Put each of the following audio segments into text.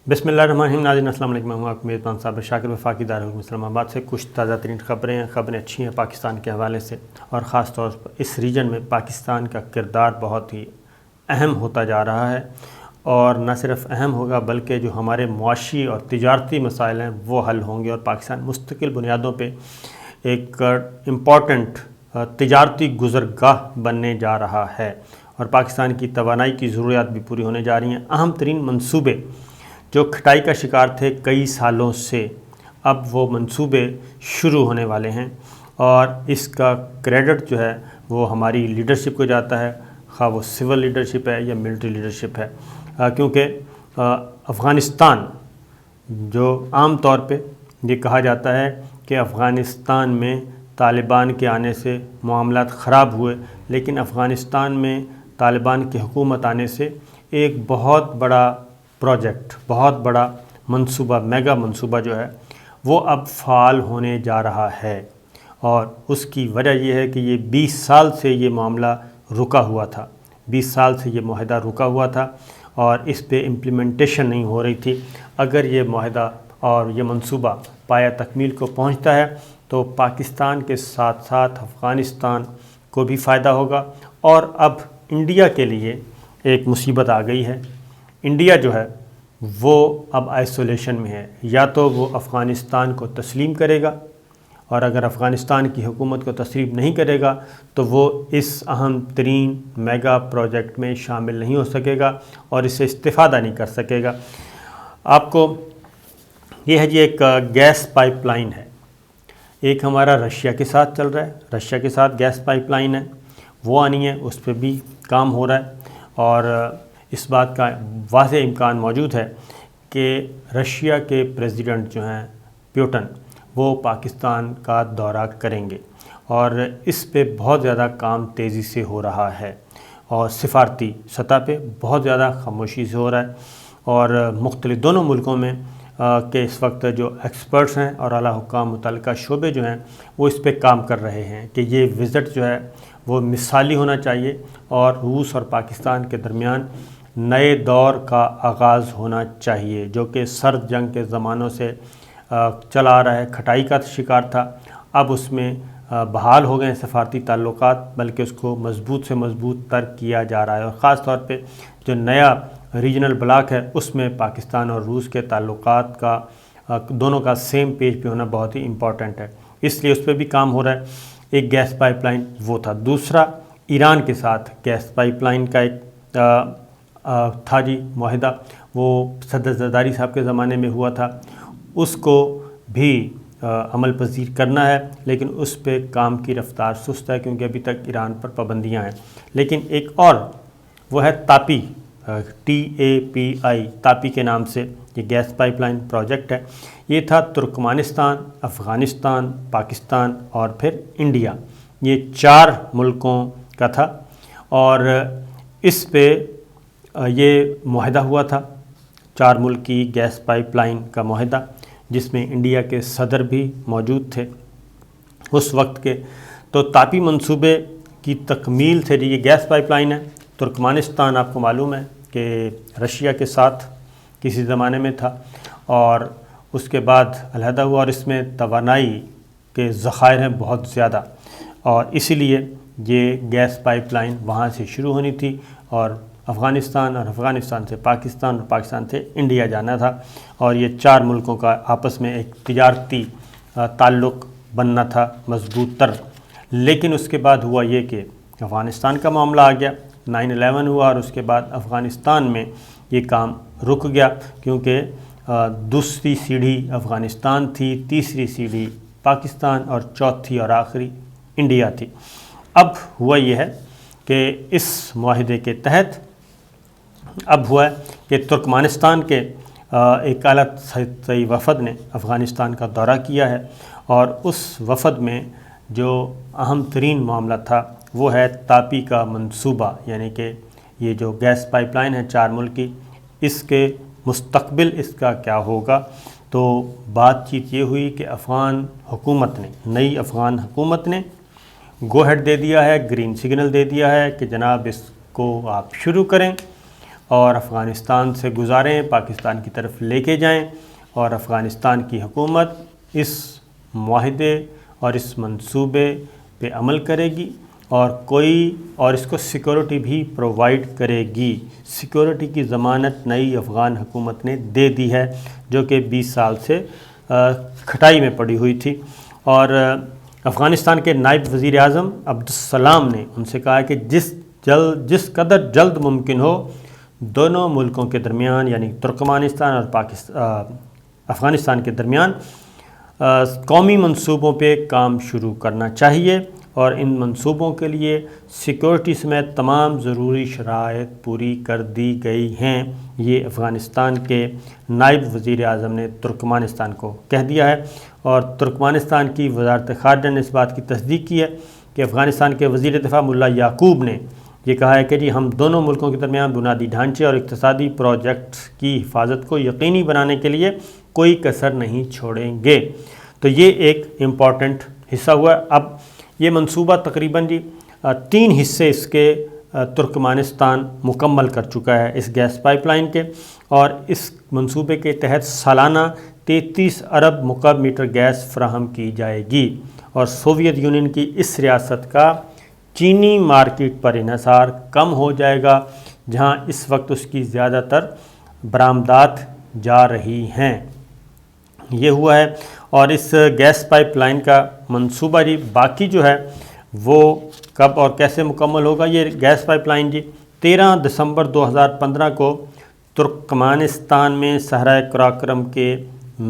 بسم اللہ الرحمن الرحیم. ناظرین السلام علیکم. میں ہوں آپ میزبان صاحب شاکر وفاقی دارالحکومت اسلام آباد سے. کچھ تازہ ترین خبریں اچھی ہیں پاکستان کے حوالے سے، اور خاص طور پر اس ریجن میں پاکستان کا کردار بہت ہی اہم ہوتا جا رہا ہے، اور نہ صرف اہم ہوگا بلکہ جو ہمارے معاشی اور تجارتی مسائل ہیں وہ حل ہوں گے، اور پاکستان مستقل بنیادوں پہ ایک امپورٹنٹ تجارتی گزرگاہ بننے جا رہا ہے، اور پاکستان کی توانائی کی ضروریات بھی پوری ہونے جا رہی ہیں. اہم ترین منصوبے جو کھٹائی کا شکار تھے کئی سالوں سے، اب وہ منصوبے شروع ہونے والے ہیں، اور اس کا کریڈٹ جو ہے وہ ہماری لیڈرشپ کو جاتا ہے، خواہ وہ سول لیڈرشپ ہے یا ملٹری لیڈرشپ ہے. کیونکہ افغانستان، جو عام طور پہ یہ کہا جاتا ہے کہ افغانستان میں طالبان کے آنے سے معاملات خراب ہوئے، لیکن افغانستان میں طالبان کی حکومت آنے سے ایک بہت بڑا پروجیکٹ، بہت بڑا منصوبہ، میگا منصوبہ جو ہے وہ اب فعال ہونے جا رہا ہے. اور اس کی وجہ یہ ہے کہ یہ 20 سال سے یہ معاملہ رکا ہوا تھا، 20 سال سے یہ معاہدہ رکا ہوا تھا، اور اس پہ امپلیمنٹیشن نہیں ہو رہی تھی. اگر یہ معاہدہ اور یہ منصوبہ پایہ تکمیل کو پہنچتا ہے تو پاکستان کے ساتھ ساتھ افغانستان کو بھی فائدہ ہوگا. اور اب انڈیا کے لیے ایک مصیبت آ گئی ہے. انڈیا جو ہے وہ اب آئسولیشن میں ہے. یا تو وہ افغانستان کو تسلیم کرے گا، اور اگر افغانستان کی حکومت کو تسلیم نہیں کرے گا تو وہ اس اہم ترین میگا پروجیکٹ میں شامل نہیں ہو سکے گا اور اس سے استفادہ نہیں کر سکے گا. آپ کو یہ ہے جی، ایک گیس پائپ لائن ہے، ایک ہمارا رشیا کے ساتھ چل رہا ہے، رشیا کے ساتھ گیس پائپ لائن ہے، وہ آنی ہے، اس پہ بھی کام ہو رہا ہے. اور اس بات کا واضح امکان موجود ہے کہ رشیا کے پریزیڈنٹ جو ہیں پیوٹن، وہ پاکستان کا دورہ کریں گے، اور اس پہ بہت زیادہ کام تیزی سے ہو رہا ہے، اور سفارتی سطح پہ بہت زیادہ خاموشی سے ہو رہا ہے. اور مختلف دونوں ملکوں میں کہ اس وقت جو ایکسپرٹس ہیں اور اعلیٰ حکام متعلقہ شعبے جو ہیں وہ اس پہ کام کر رہے ہیں کہ یہ وزٹ جو ہے وہ مثالی ہونا چاہیے، اور روس اور پاکستان کے درمیان نئے دور کا آغاز ہونا چاہیے، جو کہ سرد جنگ کے زمانوں سے چلا آ رہا ہے، کھٹائی کا شکار تھا. اب اس میں بحال ہو گئے ہیں سفارتی تعلقات، بلکہ اس کو مضبوط سے مضبوط تر کیا جا رہا ہے. اور خاص طور پہ جو نیا ریجنل بلاک ہے اس میں پاکستان اور روس کے تعلقات کا دونوں کا سیم پیج پہ ہونا بہت ہی امپورٹنٹ ہے، اس لیے اس پہ بھی کام ہو رہا ہے. ایک گیس پائپ لائن وہ تھا. دوسرا ایران کے ساتھ گیس پائپ لائن کا ایک تھا جی معاہدہ، وہ صدر زرداری صاحب کے زمانے میں ہوا تھا. اس کو بھی عمل پذیر کرنا ہے، لیکن اس پہ کام کی رفتار سست ہے کیونکہ ابھی تک ایران پر پابندیاں ہیں. لیکن ایک اور وہ ہے تاپی، TAPI، تاپی کے نام سے یہ گیس پائپ لائن پروجیکٹ ہے. یہ تھا ترکمانستان، افغانستان، پاکستان اور پھر انڈیا، یہ 4 ملکوں کا تھا. اور اس پہ یہ معاہدہ ہوا تھا، 4 ملکی گیس پائپ لائن کا معاہدہ، جس میں انڈیا کے صدر بھی موجود تھے اس وقت کے. تو تاپی منصوبے کی تکمیل سے یہ گیس پائپ لائن ہے. ترکمانستان آپ کو معلوم ہے کہ رشیا کے ساتھ کسی زمانے میں تھا، اور اس کے بعد علیحدہ ہوا، اور اس میں توانائی کے ذخائر ہیں بہت زیادہ، اور اسی لیے یہ گیس پائپ لائن وہاں سے شروع ہونی تھی، اور افغانستان اور افغانستان سے پاکستان اور پاکستان سے انڈیا جانا تھا. اور یہ 4 ملکوں کا آپس میں ایک تجارتی تعلق بننا تھا مضبوط تر. لیکن اس کے بعد ہوا یہ کہ افغانستان کا معاملہ آ گیا، 9/11 ہوا، اور اس کے بعد افغانستان میں یہ کام رک گیا، کیونکہ دوسری سیڑھی افغانستان تھی، تیسری سیڑھی پاکستان، اور چوتھی اور آخری انڈیا تھی. اب ہوا یہ ہے کہ اس معاہدے کے تحت اب ہوا ہے کہ ترکمانستان کے ایک اعلیٰ سطحی وفد نے افغانستان کا دورہ کیا ہے، اور اس وفد میں جو اہم ترین معاملہ تھا وہ ہے تاپی کا منصوبہ، یعنی کہ یہ جو گیس پائپ لائن ہے 4 ملکی، اس کے مستقبل اس کا کیا ہوگا. تو بات چیت یہ ہوئی کہ افغان حکومت نے، نئی افغان حکومت نے گو ہیڈ دے دیا ہے، گرین سگنل دے دیا ہے کہ جناب اس کو آپ شروع کریں. اور افغانستان سے گزاریں، پاکستان کی طرف لے کے جائیں، اور افغانستان کی حکومت اس معاہدے اور اس منصوبے پہ عمل کرے گی اور اس کو سیکورٹی بھی پرووائڈ کرے گی۔ سیکورٹی کی ضمانت نئی افغان حکومت نے دے دی ہے، جو کہ 20 سال سے کھٹائی میں پڑی ہوئی تھی۔ اور افغانستان کے نائب وزیر اعظم عبدالسلام نے ان سے کہا کہ جس قدر جلد ممکن ہو دونوں ملکوں کے درمیان، یعنی ترکمانستان اور افغانستان کے درمیان قومی منصوبوں پہ کام شروع کرنا چاہیے، اور ان منصوبوں کے لیے سیکورٹی سمیت تمام ضروری شرائط پوری کر دی گئی ہیں۔ یہ افغانستان کے نائب وزیر اعظم نے ترکمانستان کو کہہ دیا ہے، اور ترکمانستان کی وزارت خارجہ نے اس بات کی تصدیق کی ہے کہ افغانستان کے وزیر دفاع ملا یعقوب نے یہ کہا ہے کہ جی ہم دونوں ملکوں کے درمیان بنیادی ڈھانچے اور اقتصادی پروجیکٹس کی حفاظت کو یقینی بنانے کے لیے کوئی کسر نہیں چھوڑیں گے۔ تو یہ ایک امپورٹنٹ حصہ ہوا۔ اب یہ منصوبہ تقریباً 3 حصے اس کے ترکمانستان مکمل کر چکا ہے اس گیس پائپ لائن کے، اور اس منصوبے کے تحت سالانہ 33 ارب مکعب میٹر گیس فراہم کی جائے گی، اور سوویت یونین کی اس ریاست کا چینی مارکیٹ پر انحصار کم ہو جائے گا، جہاں اس وقت اس کی زیادہ تر برآمدات جا رہی ہیں۔ یہ ہوا ہے، اور اس گیس پائپ لائن کا منصوبہ باقی جو ہے وہ کب اور کیسے مکمل ہوگا۔ یہ گیس پائپ لائن 13 دسمبر 2015 کو ترکمانستان میں صحرائے قراقرم کے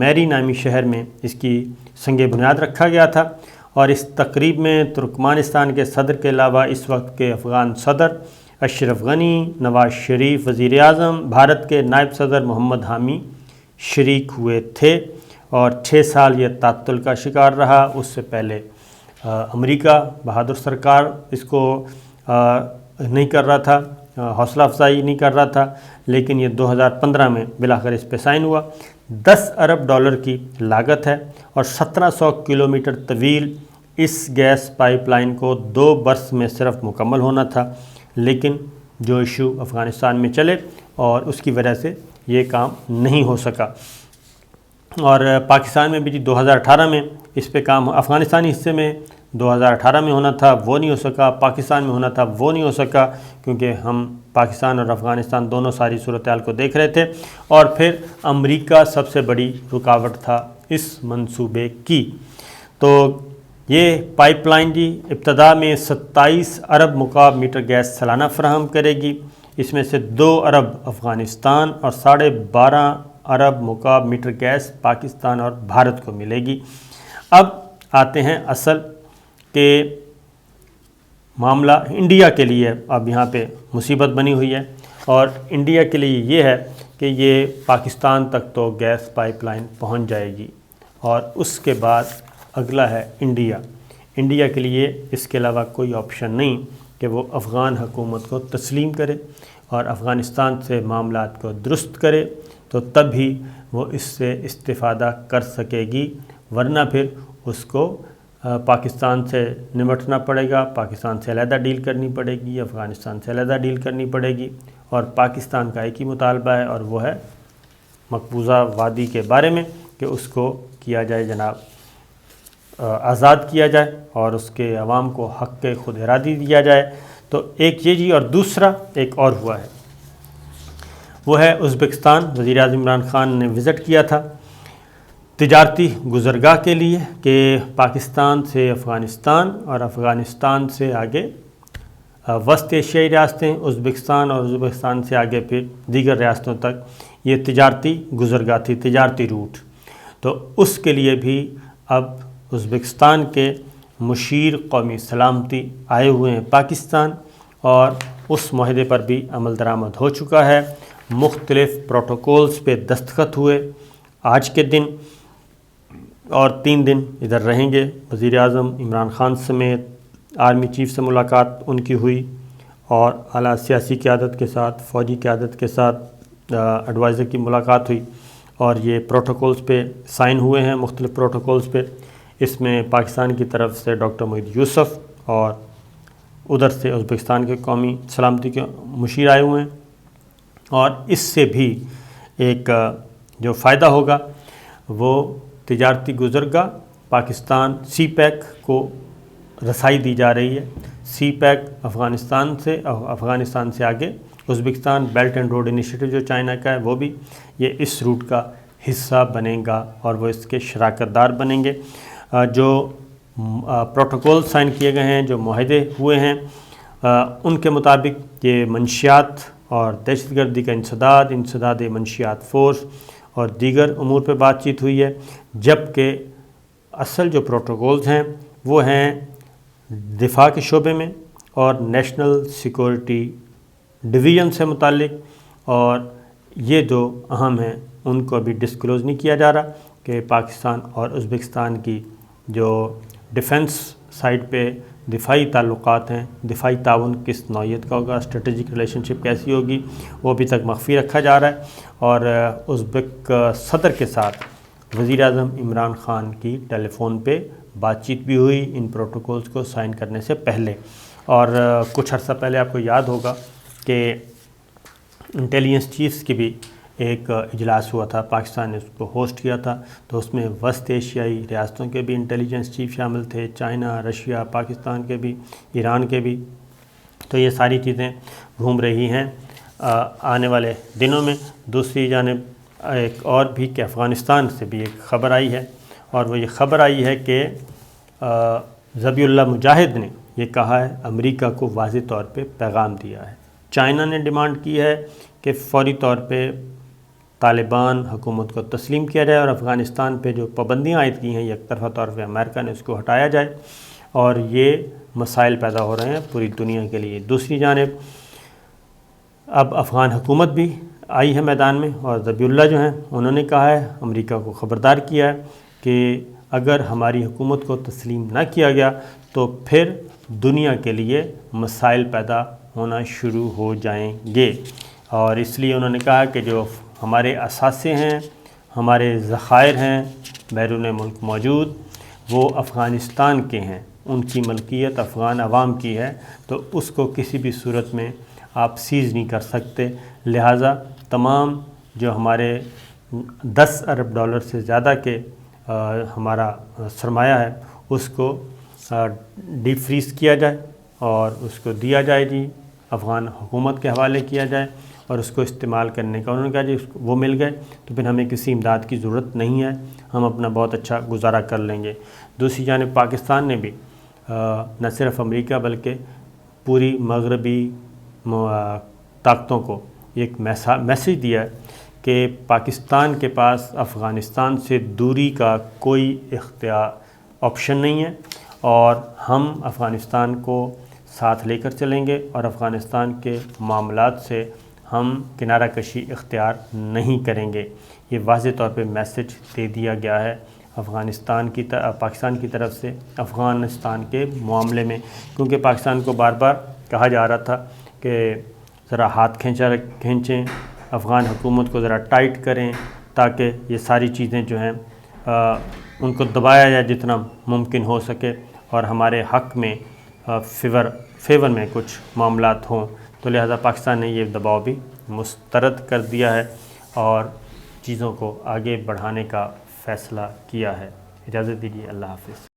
میری نامی شہر میں اس کی سنگ بنیاد رکھا گیا تھا، اور اس تقریب میں ترکمانستان کے صدر کے علاوہ اس وقت کے افغان صدر اشرف غنی، نواز شریف وزیر اعظم، بھارت کے نائب صدر محمد حامی شریک ہوئے تھے، اور 6 سال یہ تعطل کا شکار رہا۔ اس سے پہلے امریکہ بہادر سرکار اس کو نہیں کر رہا تھا، حوصلہ افزائی نہیں کر رہا تھا، لیکن یہ 2015 میں بالآخر اس پہ سائن ہوا۔ 10 ارب ڈالر کی لاگت ہے، اور 1700 کلومیٹر طویل اس گیس پائپ لائن کو 2 برس میں صرف مکمل ہونا تھا، لیکن جو ایشو افغانستان میں چلے اور اس کی وجہ سے یہ کام نہیں ہو سکا۔ اور پاکستان میں بھی 2018 میں اس پہ کام افغانستانی حصے میں 2018 میں ہونا تھا، وہ نہیں ہو سکا، پاکستان میں ہونا تھا وہ نہیں ہو سکا، کیونکہ ہم پاکستان اور افغانستان دونوں ساری صورتحال کو دیکھ رہے تھے، اور پھر امریکہ سب سے بڑی رکاوٹ تھا اس منصوبے کی۔ تو یہ پائپ لائن ابتدا میں 27 ارب مکعب میٹر گیس سالانہ فراہم کرے گی، اس میں سے 2 ارب افغانستان اور 12.5 ارب مکعب میٹر گیس پاکستان اور بھارت کو ملے گی۔ اب آتے ہیں اصل کہ معاملہ انڈیا کے لیے اب یہاں پہ مصیبت بنی ہوئی ہے، اور انڈیا کے لیے یہ ہے کہ یہ پاکستان تک تو گیس پائپ لائن پہنچ جائے گی، اور اس کے بعد اگلا ہے انڈیا کے لیے اس کے علاوہ کوئی آپشن نہیں کہ وہ افغان حکومت کو تسلیم کرے اور افغانستان سے معاملات کو درست کرے، تو تب ہی وہ اس سے استفادہ کر سکے گی، ورنہ پھر اس کو پاکستان سے نمٹنا پڑے گا، پاکستان سے علیحدہ ڈیل کرنی پڑے گی، افغانستان سے علیحدہ ڈیل کرنی پڑے گی، اور پاکستان کا ایک ہی مطالبہ ہے، اور وہ ہے مقبوضہ وادی کے بارے میں کہ اس کو کیا جائے جناب آزاد کیا جائے، اور اس کے عوام کو حق خود ارادی دیا جائے۔ تو ایک یہ اور دوسرا ایک اور ہوا ہے، وہ ہے ازبکستان۔ وزیر اعظم عمران خان نے وزٹ کیا تھا تجارتی گزرگاہ کے لیے کہ پاکستان سے افغانستان اور افغانستان سے آگے وسط ایشیائی ریاستیں، ازبکستان اور ازبکستان سے آگے پھر دیگر ریاستوں تک یہ تجارتی گزرگاہ تھی، تجارتی روٹ۔ تو اس کے لیے بھی اب ازبکستان کے مشیر قومی سلامتی آئے ہوئے ہیں پاکستان، اور اس معاہدے پر بھی عمل درآمد ہو چکا ہے۔ مختلف پروٹوکولز پہ دستخط ہوئے آج کے دن، اور 3 دن ادھر رہیں گے۔ وزیر اعظم عمران خان سمیت آرمی چیف سے ملاقات ان کی ہوئی، اور اعلیٰ سیاسی قیادت کے ساتھ، فوجی قیادت کے ساتھ ایڈوائزر کی ملاقات ہوئی، اور یہ پروٹوکولز پہ سائن ہوئے ہیں، مختلف پروٹوکولز پہ۔ اس میں پاکستان کی طرف سے ڈاکٹر موحد یوسف اور ادھر سے ازبکستان کے قومی سلامتی کے مشیر آئے ہوئے ہیں، اور اس سے بھی ایک جو فائدہ ہوگا وہ تجارتی گزرگاہ پاکستان سی پیک کو رسائی دی جا رہی ہے۔ سی پیک افغانستان سے آگے Uzbekistan belt and road initiative جو چائنا کا ہے وہ بھی یہ اس روٹ کا حصہ بنے گا اور وہ اس کے شراکت دار بنیں گے۔ جو پروٹوکول سائن کیے گئے ہیں، جو معاہدے ہوئے ہیں، ان کے مطابق یہ منشیات اور دہشت گردی کا انسداد منشیات فورس اور دیگر امور پہ بات چیت ہوئی ہے، جبکہ اصل جو پروٹوکولز ہیں وہ ہیں دفاع کے شعبے میں اور نیشنل سیکورٹی ڈویژن سے متعلق، اور یہ جو اہم ہیں ان کو ابھی ڈسکلوز نہیں کیا جا رہا کہ پاکستان اور ازبکستان کی جو ڈیفنس سائڈ پہ دفاعی تعلقات ہیں، دفاعی تعاون کس نوعیت کا ہوگا، اسٹریٹجک ریلیشن شپ کیسی ہوگی، وہ ابھی تک مخفی رکھا جا رہا ہے۔ اور ازبک صدر کے ساتھ وزیر اعظم عمران خان کی ٹیلی فون پہ بات چیت بھی ہوئی ان پروٹوکولز کو سائن کرنے سے پہلے۔ اور کچھ عرصہ پہلے آپ کو یاد ہوگا کہ انٹیلیجنس چیفز کی بھی ایک اجلاس ہوا تھا، پاکستان نے اس کو ہوسٹ کیا تھا، تو اس میں وسط ایشیائی ریاستوں کے بھی انٹیلیجنس چیف شامل تھے، چائنا، رشیا، پاکستان کے بھی، ایران کے بھی۔ تو یہ ساری چیزیں گھوم رہی ہیں آنے والے دنوں میں۔ دوسری جانب ایک اور بھی کہ افغانستان سے بھی ایک خبر آئی ہے، اور وہ یہ خبر آئی ہے کہ ذبیح اللہ مجاہد نے یہ کہا ہے، امریکہ کو واضح طور پہ پیغام دیا ہے۔ چائنا نے ڈیمانڈ کی ہے کہ فوری طور پہ طالبان حکومت کو تسلیم کیا جائے اور افغانستان پہ جو پابندیاں عائد کی ہیں یک طرفہ طور پہ امریکہ نے اس کو ہٹایا جائے، اور یہ مسائل پیدا ہو رہے ہیں پوری دنیا کے لیے۔ دوسری جانب اب افغان حکومت بھی آئی ہے میدان میں، اور ذبیح اللہ جو ہیں انہوں نے کہا ہے، امریکہ کو خبردار کیا ہے کہ اگر ہماری حکومت کو تسلیم نہ کیا گیا تو پھر دنیا کے لیے مسائل پیدا ہونا شروع ہو جائیں گے، اور اس لیے انہوں نے کہا کہ جو ہمارے اثاثے ہیں، ہمارے ذخائر ہیں بیرون ملک موجود، وہ افغانستان کے ہیں، ان کی ملکیت افغان عوام کی ہے، تو اس کو کسی بھی صورت میں آپ سیز نہیں کر سکتے۔ لہٰذا تمام جو ہمارے 10 ارب ڈالر سے زیادہ کے ہمارا سرمایہ ہے اس کو ڈیپ فریز کیا جائے اور اس کو دیا جائے جی، افغان حکومت کے حوالے کیا جائے اور اس کو استعمال کرنے کا۔ انہوں نے کہا جی وہ مل گئے تو پھر ہمیں کسی امداد کی ضرورت نہیں ہے، ہم اپنا بہت اچھا گزارا کر لیں گے۔ دوسری جانب پاکستان نے بھی نہ صرف امریکہ بلکہ پوری مغربی طاقتوں کو ایک میسیج دیا ہے کہ پاکستان کے پاس افغانستان سے دوری کا کوئی آپشن نہیں ہے، اور ہم افغانستان کو ساتھ لے کر چلیں گے اور افغانستان کے معاملات سے ہم کنارہ کشی اختیار نہیں کریں گے۔ یہ واضح طور پہ میسیج دے دیا گیا ہے پاکستان کی طرف سے افغانستان کے معاملے میں، کیونکہ پاکستان کو بار بار کہا جا رہا تھا کہ ذرا ہاتھ کھینچیں، افغان حکومت کو ذرا ٹائٹ کریں تاکہ یہ ساری چیزیں جو ہیں ان کو دبایا جائے جتنا ممکن ہو سکے اور ہمارے حق میں فیور میں کچھ معاملات ہوں۔ تو لہٰذا پاکستان نے یہ دباؤ بھی مسترد کر دیا ہے اور چیزوں کو آگے بڑھانے کا فیصلہ کیا ہے۔ اجازت دیجیے، اللہ حافظ۔